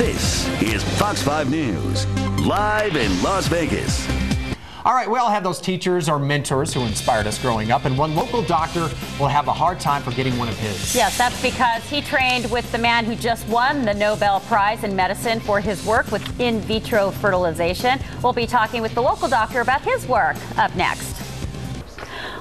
This is Fox 5 News, live in Las Vegas. All right, we all have those teachers or mentors who inspired us growing up, and one local doctor will have a hard time forgetting one of his. Yes, that's because he trained with the man who just won the Nobel Prize in medicine for his work with in vitro fertilization. We'll be talking with the local doctor about his work up next.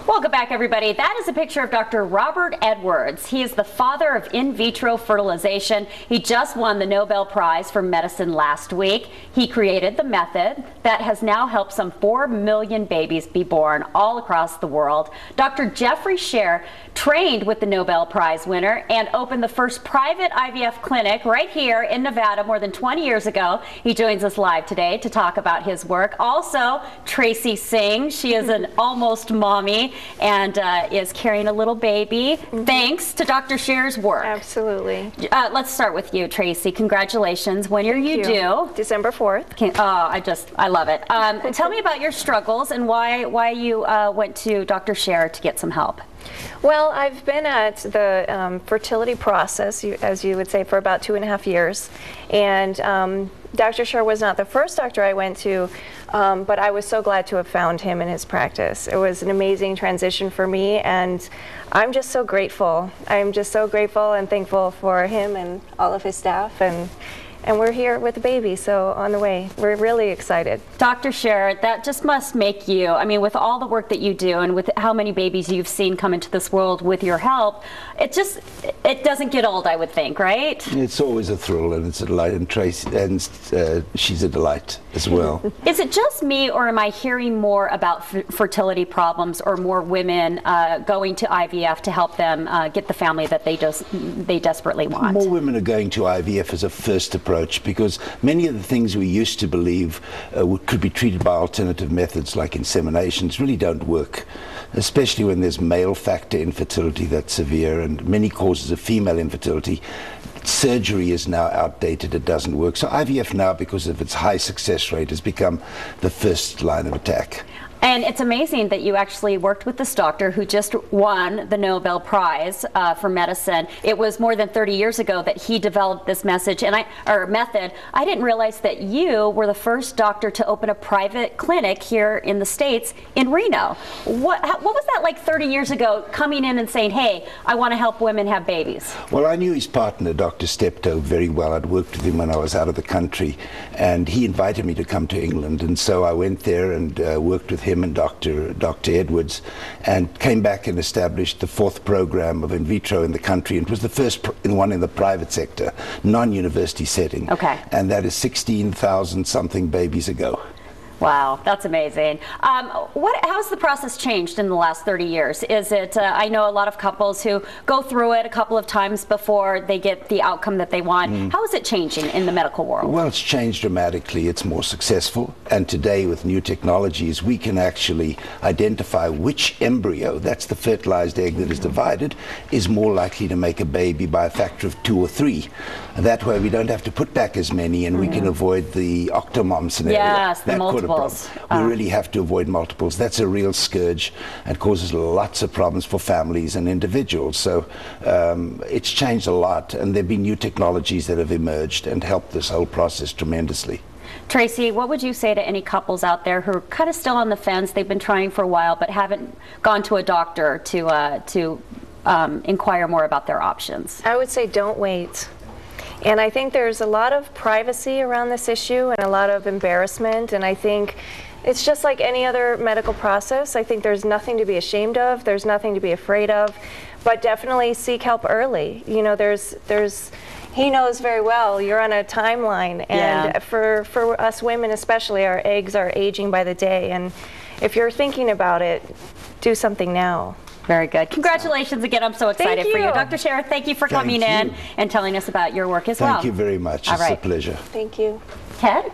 Welcome back, everybody. That is a picture of Dr. Robert Edwards. He is the father of in vitro fertilization. He just won the Nobel Prize for medicine last week. He created the method that has now helped some 4 million babies be born all across the world. Dr. Geoffrey Sher trained with the Nobel Prize winner and opened the first private IVF clinic right here in Nevada more than 20 years ago. He joins us live today to talk about his work. Also, Tracy Singh. She is an almost mommy and is carrying a little baby thanks to Dr. Sher's work. Absolutely. Let's start with you, Tracy. Congratulations. When are you due? December 4th. I love it. Tell me about your struggles and why you went to Dr. Sher to get some help. Well, I've been at the fertility process, as you would say, for about 2.5 years. And Dr. Sher was not the first doctor I went to, but I was so glad to have found him in his practice. It was an amazing transition for me, and I'm just so grateful. I'm just so grateful and thankful for him and all of his staff. And we're here with the baby, so on the way. We're really excited. Dr. Sher, that just must make you, I mean, with all the work that you do and with how many babies you've seen come into this world with your help, it doesn't get old, I would think, right? It's always a thrill, and it's a delight, and Tracy, and she's a delight as well. Is it just me, or am I hearing more about fertility problems or more women going to IVF to help them get the family that they desperately want? More women are going to IVF as a first approach, because many of the things we used to believe could be treated by alternative methods like inseminations really don't work, especially when there's male factor infertility that's severe and many causes of female infertility. Surgery is now outdated, it doesn't work. So IVF now, because of its high success rate, has become the first line of attack. And it's amazing that you actually worked with this doctor who just won the Nobel Prize for medicine. It was more than 30 years ago that he developed this method. I didn't realize that you were the first doctor to open a private clinic here in the States in Reno. What was that like 30 years ago, coming in and saying, hey, I want to help women have babies? Well, I knew his partner, Dr. Steptoe, very well. I'd worked with him when I was out of the country, and he invited me to come to England, and so I went there and worked with him and Dr. Edwards, and came back and established the 4th program of in vitro in the country, and it was the first one in the private sector, non-university setting. Okay. And that is 16,000 something babies ago. Wow, that's amazing. How's the process changed in the last 30 years? Is it, I know a lot of couples who go through it a couple of times before they get the outcome that they want. How is it changing in the medical world? Well, it's changed dramatically. It's more successful. And today, with new technologies, we can actually identify which embryo, that's the fertilized egg that is divided, is more likely to make a baby by a factor of 2 or 3. And that way, we don't have to put back as many, and we can avoid the octomom scenario. Yes, the multiple. We really have to avoid multiples. That's a real scourge and causes lots of problems for families and individuals. So it's changed a lot, and there have been new technologies that have emerged and helped this whole process tremendously. Tracy, what would you say to any couples out there who are kind of still on the fence? They've been trying for a while but haven't gone to a doctor to inquire more about their options? I would say don't wait. And I think there's a lot of privacy around this issue and a lot of embarrassment, and I think it's just like any other medical process. I think there's nothing to be ashamed of, there's nothing to be afraid of, but definitely seek help early. You know, he knows very well you're on a timeline, and for us women especially, our eggs are aging by the day, and if you're thinking about it, do something now. Very good. Congratulations again. I'm so excited for you. Dr. Sher, thank you for coming in and telling us about your work as well. Thank you very much. It's a pleasure. Thank you. Ted?